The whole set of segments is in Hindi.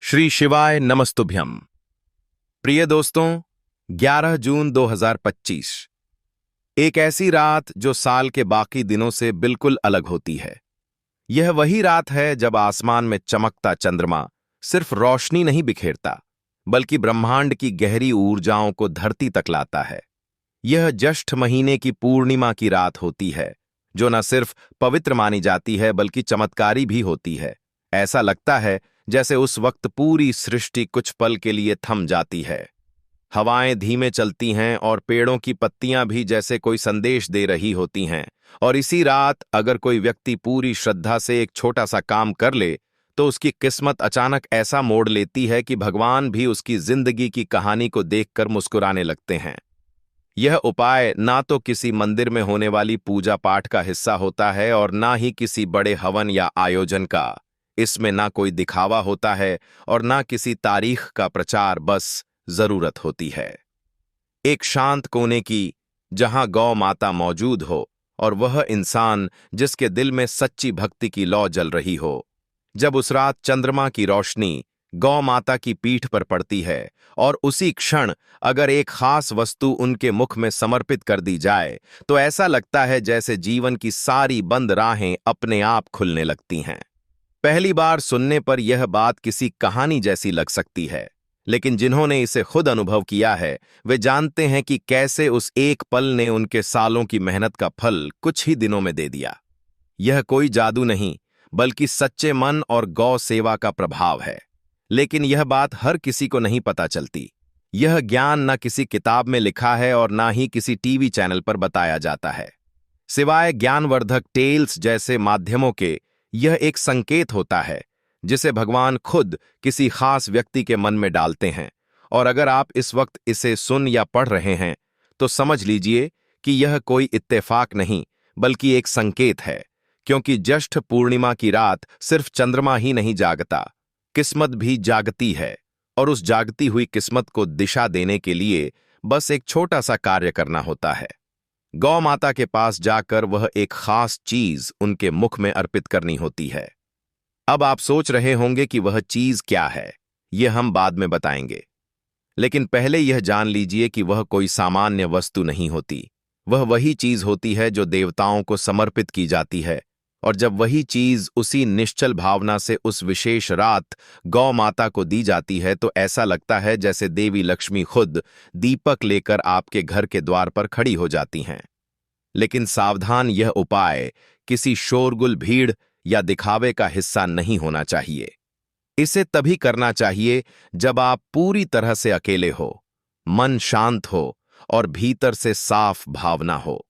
श्री शिवाय नमस्तुभ्यम। प्रिय दोस्तों, 11 जून 2025 एक ऐसी रात जो साल के बाकी दिनों से बिल्कुल अलग होती है। यह वही रात है जब आसमान में चमकता चंद्रमा सिर्फ रोशनी नहीं बिखेरता, बल्कि ब्रह्मांड की गहरी ऊर्जाओं को धरती तक लाता है। यह ज्येष्ठ महीने की पूर्णिमा की रात होती है, जो न सिर्फ पवित्र मानी जाती है बल्कि चमत्कारी भी होती है। ऐसा लगता है जैसे उस वक्त पूरी सृष्टि कुछ पल के लिए थम जाती है। हवाएं धीमे चलती हैं और पेड़ों की पत्तियां भी जैसे कोई संदेश दे रही होती हैं। और इसी रात अगर कोई व्यक्ति पूरी श्रद्धा से एक छोटा सा काम कर ले, तो उसकी किस्मत अचानक ऐसा मोड़ लेती है कि भगवान भी उसकी जिंदगी की कहानी को देखकर मुस्कुराने लगते हैं। यह उपाय ना तो किसी मंदिर में होने वाली पूजा पाठ का हिस्सा होता है और ना ही किसी बड़े हवन या आयोजन का। इसमें ना कोई दिखावा होता है और ना किसी तारीख का प्रचार, बस जरूरत होती है एक शांत कोने की, जहां गौ माता मौजूद हो और वह इंसान जिसके दिल में सच्ची भक्ति की लौ जल रही हो। जब उस रात चंद्रमा की रोशनी गौ माता की पीठ पर पड़ती है और उसी क्षण अगर एक खास वस्तु उनके मुख में समर्पित कर दी जाए, तो ऐसा लगता है जैसे जीवन की सारी बंद राहें अपने आप खुलने लगती हैं। पहली बार सुनने पर यह बात किसी कहानी जैसी लग सकती है, लेकिन जिन्होंने इसे खुद अनुभव किया है वे जानते हैं कि कैसे उस एक पल ने उनके सालों की मेहनत का फल कुछ ही दिनों में दे दिया। यह कोई जादू नहीं, बल्कि सच्चे मन और गौ सेवा का प्रभाव है। लेकिन यह बात हर किसी को नहीं पता चलती। यह ज्ञान न किसी किताब में लिखा है और ना ही किसी टीवी चैनल पर बताया जाता है। सिवाय ज्ञानवर्धक टेल्स जैसे माध्यमों के, यह एक संकेत होता है जिसे भगवान खुद किसी खास व्यक्ति के मन में डालते हैं। और अगर आप इस वक्त इसे सुन या पढ़ रहे हैं, तो समझ लीजिए कि यह कोई इत्तेफाक नहीं, बल्कि एक संकेत है। क्योंकि ज्येष्ठ पूर्णिमा की रात सिर्फ चंद्रमा ही नहीं जागता, किस्मत भी जागती है। और उस जागती हुई किस्मत को दिशा देने के लिए बस एक छोटा सा कार्य करना होता है। गौ माता के पास जाकर वह एक खास चीज उनके मुख में अर्पित करनी होती है। अब आप सोच रहे होंगे कि वह चीज क्या है। यह हम बाद में बताएंगे, लेकिन पहले यह जान लीजिए कि वह कोई सामान्य वस्तु नहीं होती। वह वही चीज होती है जो देवताओं को समर्पित की जाती है। और जब वही चीज उसी निश्चल भावना से उस विशेष रात गौ माता को दी जाती है, तो ऐसा लगता है जैसे देवी लक्ष्मी खुद दीपक लेकर आपके घर के द्वार पर खड़ी हो जाती हैं। लेकिन सावधान, यह उपाय किसी शोरगुल, भीड़ या दिखावे का हिस्सा नहीं होना चाहिए। इसे तभी करना चाहिए जब आप पूरी तरह से अकेले हो, मन शांत हो और भीतर से साफ भावना हो।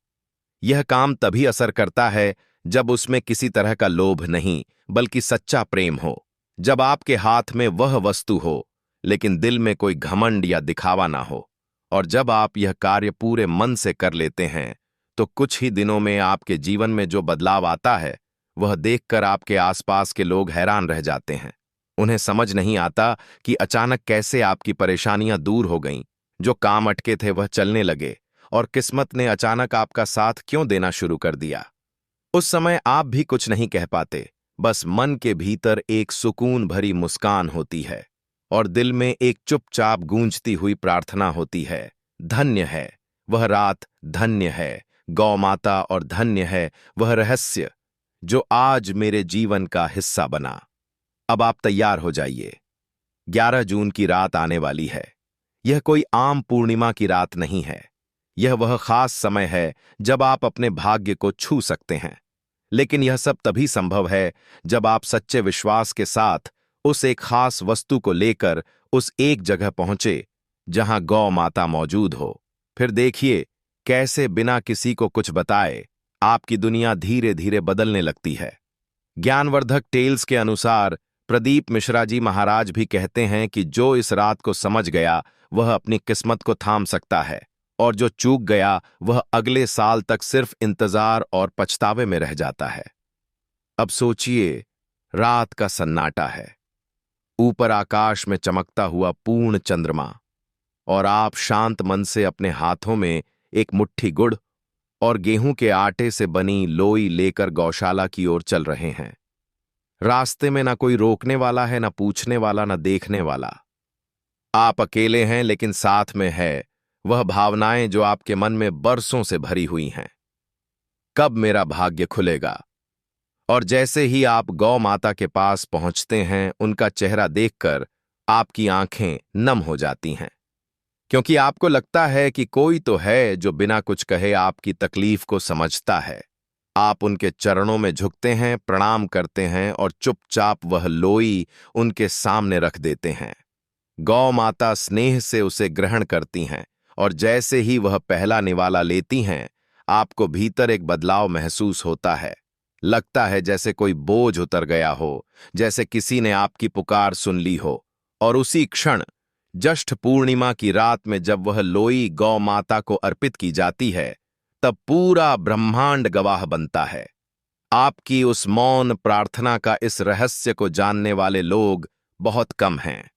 यह काम तभी असर करता है जब उसमें किसी तरह का लोभ नहीं, बल्कि सच्चा प्रेम हो। जब आपके हाथ में वह वस्तु हो, लेकिन दिल में कोई घमंड या दिखावा ना हो। और जब आप यह कार्य पूरे मन से कर लेते हैं, तो कुछ ही दिनों में आपके जीवन में जो बदलाव आता है, वह देखकर आपके आसपास के लोग हैरान रह जाते हैं। उन्हें समझ नहीं आता कि अचानक कैसे आपकी परेशानियां दूर हो गईं, जो काम अटके थे वह चलने लगे, और किस्मत ने अचानक आपका साथ क्यों देना शुरू कर दिया। उस समय आप भी कुछ नहीं कह पाते, बस मन के भीतर एक सुकून भरी मुस्कान होती है और दिल में एक चुपचाप गूंजती हुई प्रार्थना होती है। धन्य है वह रात, धन्य है गौ माता, और धन्य है वह रहस्य जो आज मेरे जीवन का हिस्सा बना। अब आप तैयार हो जाइए। 11 जून की रात आने वाली है। यह कोई आम पूर्णिमा की रात नहीं है। यह वह खास समय है जब आप अपने भाग्य को छू सकते हैं। लेकिन यह सब तभी संभव है जब आप सच्चे विश्वास के साथ उस एक खास वस्तु को लेकर उस एक जगह पहुंचे जहां गौ माता मौजूद हो। फिर देखिए कैसे बिना किसी को कुछ बताए आपकी दुनिया धीरे धीरे बदलने लगती है। ज्ञानवर्धक टेल्स के अनुसार प्रदीप मिश्रा जी महाराज भी कहते हैं कि जो इस रात को समझ गया वह अपनी किस्मत को थाम सकता है, और जो चूक गया वह अगले साल तक सिर्फ इंतजार और पछतावे में रह जाता है। अब सोचिए, रात का सन्नाटा है, ऊपर आकाश में चमकता हुआ पूर्ण चंद्रमा, और आप शांत मन से अपने हाथों में एक मुट्ठी गुड़ और गेहूं के आटे से बनी लोई लेकर गौशाला की ओर चल रहे हैं। रास्ते में ना कोई रोकने वाला है, ना पूछने वाला, ना देखने वाला। आप अकेले हैं, लेकिन साथ में है वह भावनाएं जो आपके मन में बरसों से भरी हुई हैं। कब मेरा भाग्य खुलेगा? और जैसे ही आप गौ माता के पास पहुंचते हैं, उनका चेहरा देखकर आपकी आंखें नम हो जाती हैं, क्योंकि आपको लगता है कि कोई तो है जो बिना कुछ कहे आपकी तकलीफ को समझता है। आप उनके चरणों में झुकते हैं, प्रणाम करते हैं और चुपचाप वह लोई उनके सामने रख देते हैं। गौ माता स्नेह से उसे ग्रहण करती हैं और जैसे ही वह पहला निवाला लेती हैं, आपको भीतर एक बदलाव महसूस होता है। लगता है जैसे कोई बोझ उतर गया हो, जैसे किसी ने आपकी पुकार सुन ली हो। और उसी क्षण, ज्येष्ठ पूर्णिमा की रात में जब वह लोई गौ माता को अर्पित की जाती है, तब पूरा ब्रह्मांड गवाह बनता है। आपकी उस मौन प्रार्थना का इस रहस्य को जानने वाले लोग बहुत कम हैं,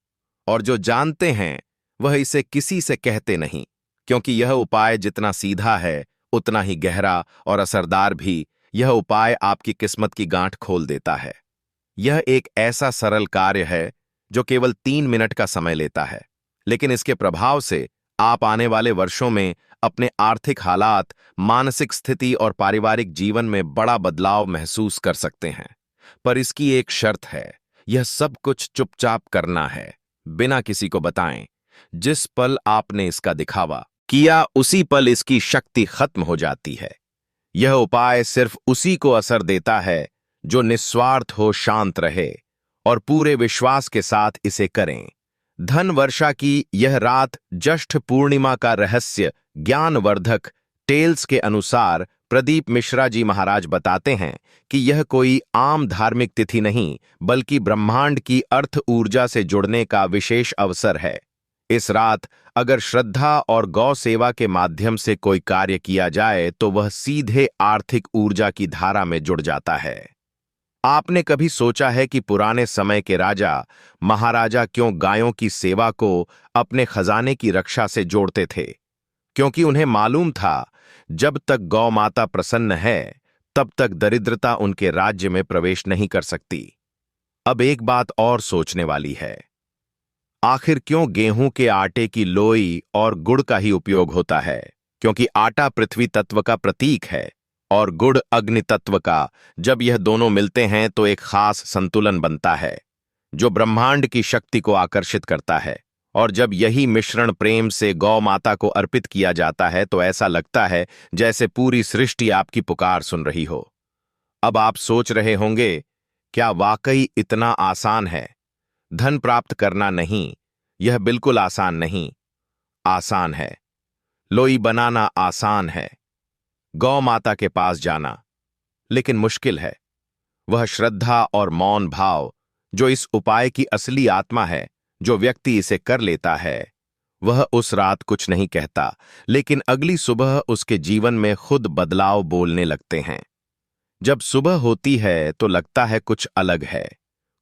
और जो जानते हैं वह इसे किसी से कहते नहीं, क्योंकि यह उपाय जितना सीधा है उतना ही गहरा और असरदार भी। यह उपाय आपकी किस्मत की गांठ खोल देता है। यह एक ऐसा सरल कार्य है जो केवल 3 मिनट का समय लेता है, लेकिन इसके प्रभाव से आप आने वाले वर्षों में अपने आर्थिक हालात, मानसिक स्थिति और पारिवारिक जीवन में बड़ा बदलाव महसूस कर सकते हैं। पर इसकी एक शर्त है, यह सब कुछ चुपचाप करना है, बिना किसी को बताएं। जिस पल आपने इसका दिखावा किया, उसी पल इसकी शक्ति खत्म हो जाती है। यह उपाय सिर्फ उसी को असर देता है जो निस्वार्थ हो, शांत रहे और पूरे विश्वास के साथ इसे करें। धन वर्षा की यह रात ज्येष्ठ पूर्णिमा का रहस्य ज्ञानवर्धक टेल्स के अनुसार प्रदीप मिश्रा जी महाराज बताते हैं कि यह कोई आम धार्मिक तिथि नहीं, बल्कि ब्रह्मांड की अर्थ ऊर्जा से जुड़ने का विशेष अवसर है। इस रात अगर श्रद्धा और गौ सेवा के माध्यम से कोई कार्य किया जाए तो वह सीधे आर्थिक ऊर्जा की धारा में जुड़ जाता है। आपने कभी सोचा है कि पुराने समय के राजा महाराजा क्यों गायों की सेवा को अपने खजाने की रक्षा से जोड़ते थे? क्योंकि उन्हें मालूम था, जब तक गौ माता प्रसन्न है तब तक दरिद्रता उनके राज्य में प्रवेश नहीं कर सकती। अब एक बात और सोचने वाली है, आखिर क्यों गेहूं के आटे की लोई और गुड़ का ही उपयोग होता है? क्योंकि आटा पृथ्वी तत्व का प्रतीक है और गुड़ अग्नि तत्व का। जब यह दोनों मिलते हैं तो एक खास संतुलन बनता है जो ब्रह्मांड की शक्ति को आकर्षित करता है। और जब यही मिश्रण प्रेम से गौ माता को अर्पित किया जाता है तो ऐसा लगता है जैसे पूरी सृष्टि आपकी पुकार सुन रही हो। अब आप सोच रहे होंगे, क्या वाकई इतना आसान है? धन प्राप्त करना नहीं, यह बिल्कुल आसान नहीं। आसान है, लोई बनाना आसान है, गौ माता के पास जाना, लेकिन मुश्किल है वह श्रद्धा और मौन भाव जो इस उपाय की असली आत्मा है। जो व्यक्ति इसे कर लेता है वह उस रात कुछ नहीं कहता, लेकिन अगली सुबह उसके जीवन में खुद बदलाव बोलने लगते हैं। जब सुबह होती है तो लगता है कुछ अलग है।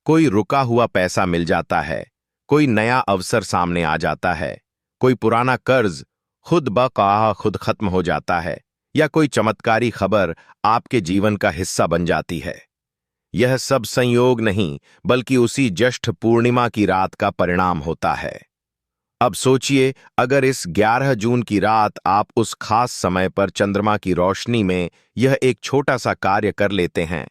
कोई रुका हुआ पैसा मिल जाता है, कोई नया अवसर सामने आ जाता है, कोई पुराना कर्ज खुद ब खुद खत्म हो जाता है, या कोई चमत्कारी खबर आपके जीवन का हिस्सा बन जाती है। यह सब संयोग नहीं, बल्कि उसी ज्येष्ठ पूर्णिमा की रात का परिणाम होता है। अब सोचिए, अगर इस 11 जून की रात आप उस खास समय पर चंद्रमा की रोशनी में यह एक छोटा सा कार्य कर लेते हैं,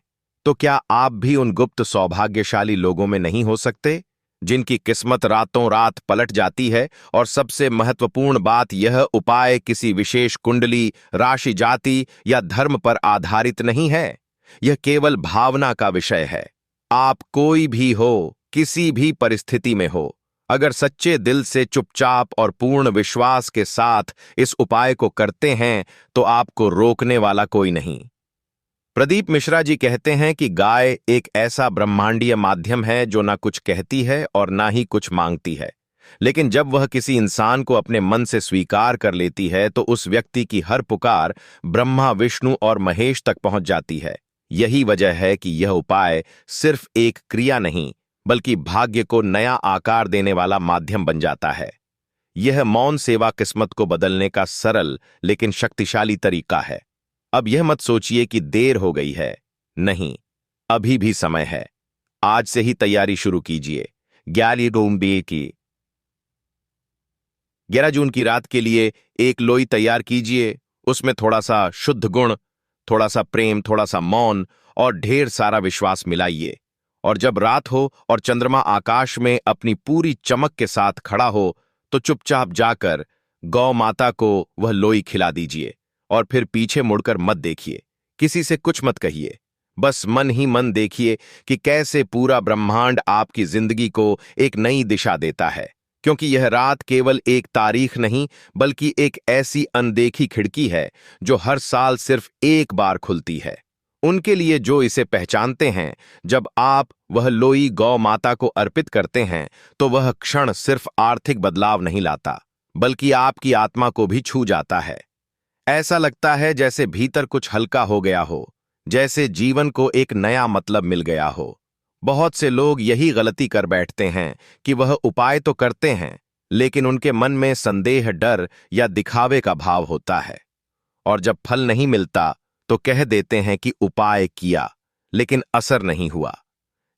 तो क्या आप भी उन गुप्त सौभाग्यशाली लोगों में नहीं हो सकते जिनकी किस्मत रातों रात पलट जाती है? और सबसे महत्वपूर्ण बात, यह उपाय किसी विशेष कुंडली, राशि, जाति या धर्म पर आधारित नहीं है। यह केवल भावना का विषय है। आप कोई भी हो, किसी भी परिस्थिति में हो, अगर सच्चे दिल से चुपचाप और पूर्ण विश्वास के साथ इस उपाय को करते हैं तो आपको रोकने वाला कोई नहीं। प्रदीप मिश्रा जी कहते हैं कि गाय एक ऐसा ब्रह्मांडीय माध्यम है जो ना कुछ कहती है और ना ही कुछ मांगती है, लेकिन जब वह किसी इंसान को अपने मन से स्वीकार कर लेती है तो उस व्यक्ति की हर पुकार ब्रह्मा, विष्णु और महेश तक पहुंच जाती है। यही वजह है कि यह उपाय सिर्फ एक क्रिया नहीं, बल्कि भाग्य को नया आकार देने वाला माध्यम बन जाता है। यह मौन सेवा किस्मत को बदलने का सरल लेकिन शक्तिशाली तरीका है। अब यह मत सोचिए कि देर हो गई है। नहीं, अभी भी समय है। आज से ही तैयारी शुरू कीजिए। 11 जून की रात के लिए एक लोई तैयार कीजिए। उसमें थोड़ा सा शुद्ध गुण, थोड़ा सा प्रेम, थोड़ा सा मौन और ढेर सारा विश्वास मिलाइए। और जब रात हो और चंद्रमा आकाश में अपनी पूरी चमक के साथ खड़ा हो तो चुपचाप जाकर गौ माता को वह लोई खिला दीजिए। और फिर पीछे मुड़कर मत देखिए, किसी से कुछ मत कहिए। बस मन ही मन देखिए कि कैसे पूरा ब्रह्मांड आपकी जिंदगी को एक नई दिशा देता है। क्योंकि यह रात केवल एक तारीख नहीं, बल्कि एक ऐसी अनदेखी खिड़की है जो हर साल सिर्फ एक बार खुलती है। उनके लिए जो इसे पहचानते हैं, जब आप वह लोई गौ माता को अर्पित करते हैं तो वह क्षण सिर्फ आर्थिक बदलाव नहीं लाता, बल्कि आपकी आत्मा को भी छू जाता है। ऐसा लगता है जैसे भीतर कुछ हल्का हो गया हो, जैसे जीवन को एक नया मतलब मिल गया हो। बहुत से लोग यही गलती कर बैठते हैं कि वह उपाय तो करते हैं, लेकिन उनके मन में संदेह, डर या दिखावे का भाव होता है। और जब फल नहीं मिलता तो कह देते हैं कि उपाय किया लेकिन असर नहीं हुआ।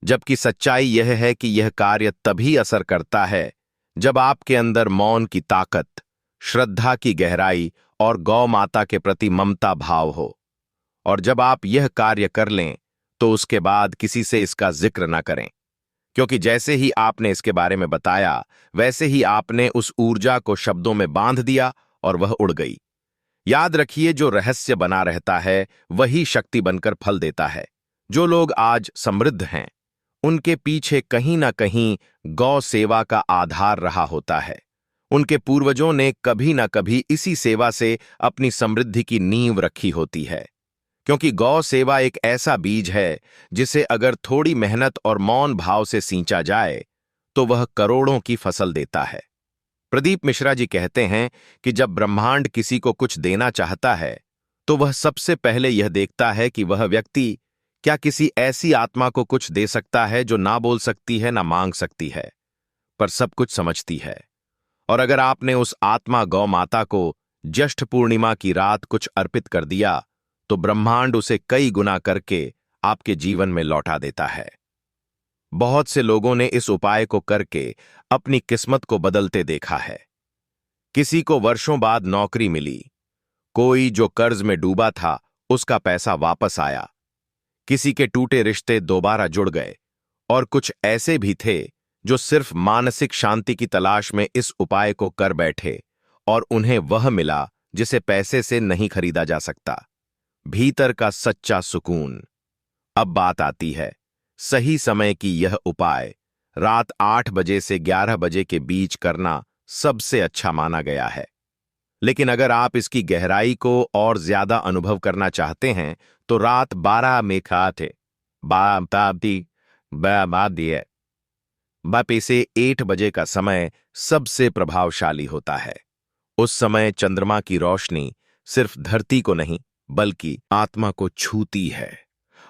जबकि सच्चाई यह है कि यह कार्य तभी असर करता है जब आपके अंदर मौन की ताकत, श्रद्धा की गहराई और गौ माता के प्रति ममता भाव हो। और जब आप यह कार्य कर लें तो उसके बाद किसी से इसका जिक्र न करें, क्योंकि जैसे ही आपने इसके बारे में बताया, वैसे ही आपने उस ऊर्जा को शब्दों में बांध दिया और वह उड़ गई। याद रखिए, जो रहस्य बना रहता है वही शक्ति बनकर फल देता है। जो लोग आज समृद्ध हैं, उनके पीछे कहीं ना कहीं गौ सेवा का आधार रहा होता है। उनके पूर्वजों ने कभी ना कभी इसी सेवा से अपनी समृद्धि की नींव रखी होती है। क्योंकि गौ सेवा एक ऐसा बीज है जिसे अगर थोड़ी मेहनत और मौन भाव से सींचा जाए तो वह करोड़ों की फसल देता है। प्रदीप मिश्रा जी कहते हैं कि जब ब्रह्मांड किसी को कुछ देना चाहता है तो वह सबसे पहले यह देखता है कि वह व्यक्ति क्या किसी ऐसी आत्मा को कुछ दे सकता है जो ना बोल सकती है, ना मांग सकती है, पर सब कुछ समझती है। और अगर आपने उस आत्मा गौ माता को ज्येष्ठ पूर्णिमा की रात कुछ अर्पित कर दिया तो ब्रह्मांड उसे कई गुना करके आपके जीवन में लौटा देता है। बहुत से लोगों ने इस उपाय को करके अपनी किस्मत को बदलते देखा है। किसी को वर्षों बाद नौकरी मिली, कोई जो कर्ज में डूबा था उसका पैसा वापस आया, किसी के टूटे रिश्ते दोबारा जुड़ गए, और कुछ ऐसे भी थे जो सिर्फ मानसिक शांति की तलाश में इस उपाय को कर बैठे और उन्हें वह मिला जिसे पैसे से नहीं खरीदा जा सकता, भीतर का सच्चा सुकून। अब बात आती है सही समय की। यह उपाय रात 8 बजे से 11 बजे के बीच करना सबसे अच्छा माना गया है। लेकिन अगर आप इसकी गहराई को और ज्यादा अनुभव करना चाहते हैं तो रात 12 में खाते बापे से 8 बजे का समय सबसे प्रभावशाली होता है। उस समय चंद्रमा की रोशनी सिर्फ धरती को नहीं बल्कि आत्मा को छूती है।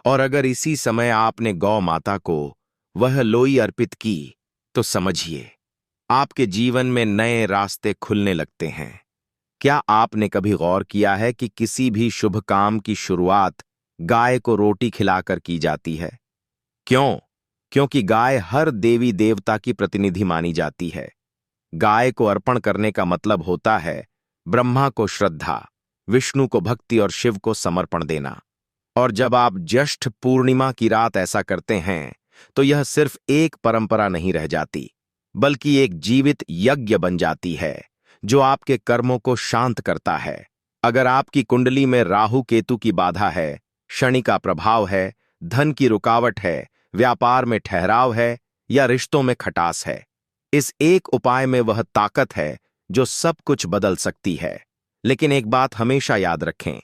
और अगर इसी समय आपने गौ माता को वह लोई अर्पित की तो समझिए आपके जीवन में नए रास्ते खुलने लगते हैं। क्या आपने कभी गौर किया है कि किसी भी शुभ काम की शुरुआत गाय को रोटी खिलाकर की जाती है? क्यों? क्योंकि गाय हर देवी देवता की प्रतिनिधि मानी जाती है। गाय को अर्पण करने का मतलब होता है ब्रह्मा को श्रद्धा, विष्णु को भक्ति और शिव को समर्पण देना। और जब आप ज्येष्ठ पूर्णिमा की रात ऐसा करते हैं तो यह सिर्फ एक परंपरा नहीं रह जाती, बल्कि एक जीवित यज्ञ बन जाती है जो आपके कर्मों को शांत करता है। अगर आपकी कुंडली में राहु केतु की बाधा है, शनि का प्रभाव है, धन की रुकावट है, व्यापार में ठहराव है या रिश्तों में खटास है, इस एक उपाय में वह ताकत है जो सब कुछ बदल सकती है। लेकिन एक बात हमेशा याद रखें,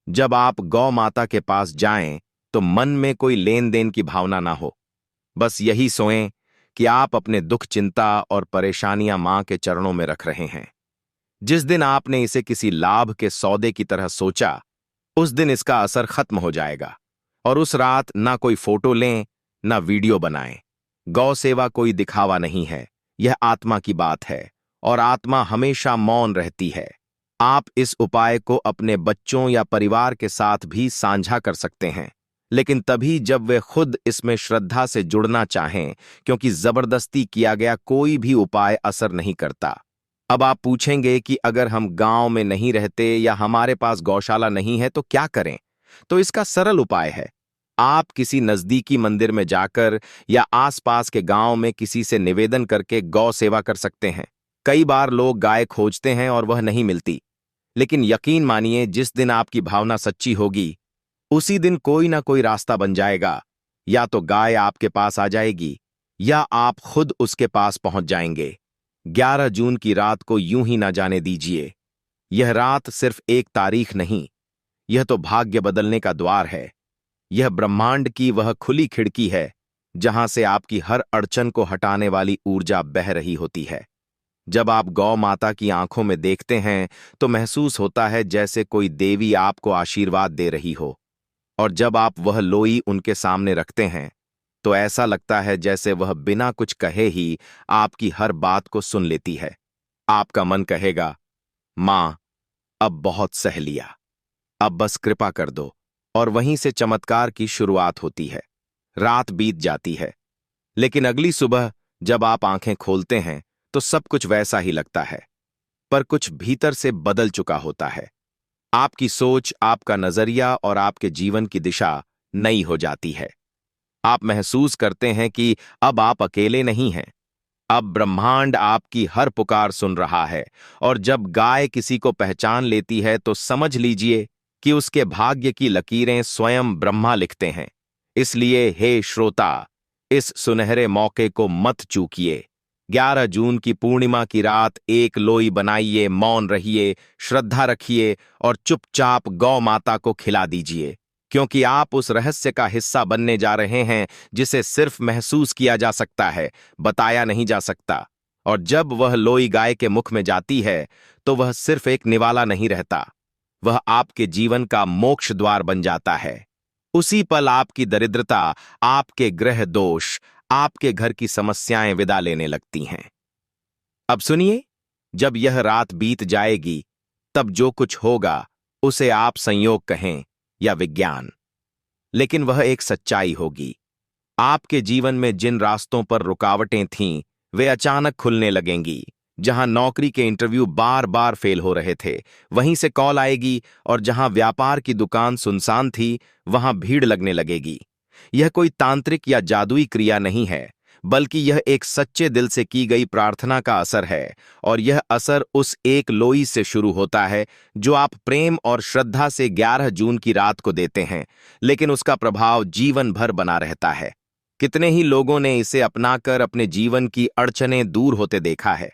जब आप गौ माता के पास जाएं तो मन में कोई लेन देन की भावना ना हो। बस यही सोएं कि आप अपने दुख, चिंता और परेशानियां मां के चरणों में रख रहे हैं। जिस दिन आपने इसे किसी लाभ के सौदे की तरह सोचा, उस दिन इसका असर खत्म हो जाएगा। और उस रात ना कोई फोटो लें, ना वीडियो बनाएं। गौ सेवा कोई दिखावा नहीं है, यह आत्मा की बात है, और आत्मा हमेशा मौन रहती है। आप इस उपाय को अपने बच्चों या परिवार के साथ भी साझा कर सकते हैं। लेकिन तभी जब वे खुद इसमें श्रद्धा से जुड़ना चाहें, क्योंकि जबरदस्ती किया गया कोई भी उपाय असर नहीं करता। अब आप पूछेंगे कि अगर हम गांव में नहीं रहते या हमारे पास गौशाला नहीं है तो क्या करें? तो इसका सरल उपाय है। आप किसी नजदीकी मंदिर में जाकर या आसपास के गांव में किसी से निवेदन करके गौ सेवा कर सकते हैं। कई बार लोग गाय खोजते हैं और वह नहीं मिलती, लेकिन यकीन मानिए जिस दिन आपकी भावना सच्ची होगी उसी दिन कोई ना कोई रास्ता बन जाएगा। या तो गाय आपके पास आ जाएगी या आप खुद उसके पास पहुंच जाएंगे। 11 जून की रात को यूं ही ना जाने दीजिए। यह रात सिर्फ एक तारीख नहीं, यह तो भाग्य बदलने का द्वार है। यह ब्रह्मांड की वह खुली खिड़की है जहां से आपकी हर अड़चन को हटाने वाली ऊर्जा बह रही होती है। जब आप गौ माता की आंखों में देखते हैं तो महसूस होता है जैसे कोई देवी आपको आशीर्वाद दे रही हो, और जब आप वह लोई उनके सामने रखते हैं तो ऐसा लगता है जैसे वह बिना कुछ कहे ही आपकी हर बात को सुन लेती है। आपका मन कहेगा, मां, अब बहुत सह लिया, अब बस कृपा कर दो। और वहीं से चमत्कार की शुरुआत होती है। रात बीत जाती है, लेकिन अगली सुबह जब आप आंखें खोलते हैं तो सब कुछ वैसा ही लगता है, पर कुछ भीतर से बदल चुका होता है। आपकी सोच, आपका नजरिया और आपके जीवन की दिशा नई हो जाती है। आप महसूस करते हैं कि अब आप अकेले नहीं हैं। अब ब्रह्मांड आपकी हर पुकार सुन रहा है, और जब गाय किसी को पहचान लेती है तो समझ लीजिए कि उसके भाग्य की लकीरें स्वयं ब्रह्मा लिखते हैं। इसलिए हे श्रोता, इस सुनहरे मौके को मत चूकिए। 11 जून की पूर्णिमा की रात एक लोई बनाइए, मौन रहिए, श्रद्धा रखिए और चुपचाप गौ माता को खिला दीजिए, क्योंकि आप उस रहस्य का हिस्सा बनने जा रहे हैं जिसे सिर्फ महसूस किया जा सकता है, बताया नहीं जा सकता। और जब वह लोई गाय के मुख में जाती है तो वह सिर्फ एक निवाला नहीं रहता, वह आपके जीवन का मोक्ष द्वार बन जाता है। उसी पल आपकी दरिद्रता, आपके ग्रह दोष, आपके घर की समस्याएं विदा लेने लगती हैं। अब सुनिए, जब यह रात बीत जाएगी तब जो कुछ होगा उसे आप संयोग कहें या विज्ञान, लेकिन वह एक सच्चाई होगी। आपके जीवन में जिन रास्तों पर रुकावटें थीं वे अचानक खुलने लगेंगी। जहां नौकरी के इंटरव्यू बार बार फेल हो रहे थे वहीं से कॉल आएगी, और जहां व्यापार की दुकान सुनसान थी वहां भीड़ लगने लगेगी। यह कोई तांत्रिक या जादुई क्रिया नहीं है, बल्कि यह एक सच्चे दिल से की गई प्रार्थना का असर है। और यह असर उस एक लोई से शुरू होता है जो आप प्रेम और श्रद्धा से 11 जून की रात को देते हैं, लेकिन उसका प्रभाव जीवन भर बना रहता है। कितने ही लोगों ने इसे अपनाकर अपने जीवन की अड़चनें दूर होते देखा है।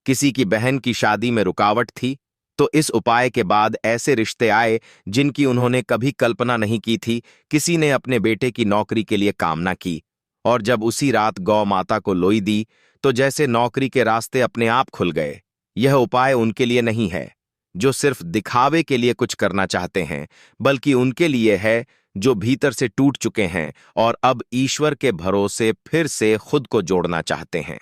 किसी की बहन की शादी में रुकावट थी तो इस उपाय के बाद ऐसे रिश्ते आए जिनकी उन्होंने कभी कल्पना नहीं की थी। किसी ने अपने बेटे की नौकरी के लिए कामना की, और जब उसी रात गौ माता को लोई दी तो जैसे नौकरी के रास्ते अपने आप खुल गए। यह उपाय उनके लिए नहीं है जो सिर्फ दिखावे के लिए कुछ करना चाहते हैं, बल्कि उनके लिए है जो भीतर से टूट चुके हैं और अब ईश्वर के भरोसे फिर से खुद को जोड़ना चाहते हैं।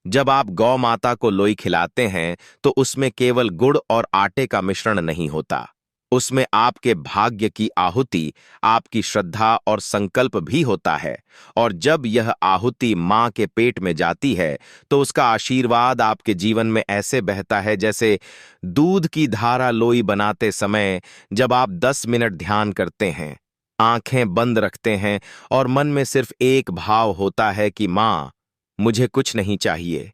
जब आप गौ माता को लोई खिलाते हैं तो उसमें केवल गुड़ और आटे का मिश्रण नहीं होता, उसमें आपके भाग्य की आहुति, आपकी श्रद्धा और संकल्प भी होता है। और जब यह आहुति मां के पेट में जाती है तो उसका आशीर्वाद आपके जीवन में ऐसे बहता है जैसे दूध की धारा। लोई बनाते समय जब आप 10 मिनट ध्यान करते हैं, आंखें बंद रखते हैं और मन में सिर्फ एक भाव होता है कि मां, मुझे कुछ नहीं चाहिए,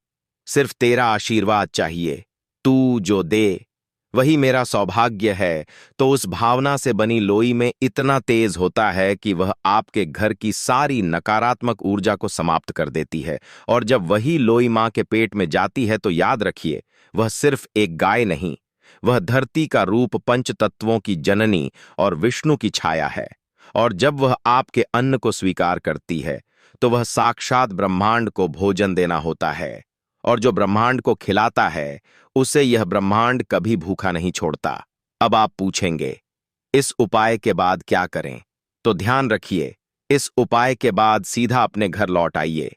सिर्फ तेरा आशीर्वाद चाहिए, तू जो दे वही मेरा सौभाग्य है, तो उस भावना से बनी लोई में इतना तेज होता है कि वह आपके घर की सारी नकारात्मक ऊर्जा को समाप्त कर देती है। और जब वही लोई मां के पेट में जाती है तो याद रखिए, वह सिर्फ एक गाय नहीं, वह धरती का रूप, पंच तत्वों की जननी और विष्णु की छाया है। और जब वह आपके अन्न को स्वीकार करती है तो वह साक्षात ब्रह्मांड को भोजन देना होता है, और जो ब्रह्मांड को खिलाता है उसे यह ब्रह्मांड कभी भूखा नहीं छोड़ता। अब आप पूछेंगे, इस उपाय के बाद क्या करें? तो ध्यान रखिए, इस उपाय के बाद सीधा अपने घर लौट आइए।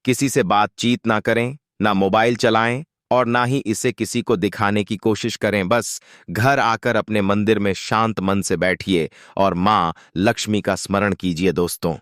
किसी से बातचीत ना करें, ना मोबाइल चलाएं और ना ही इसे किसी को दिखाने की कोशिश करें। बस घर आकर अपने मंदिर में शांत मन से बैठिए और मां लक्ष्मी का स्मरण कीजिए दोस्तों।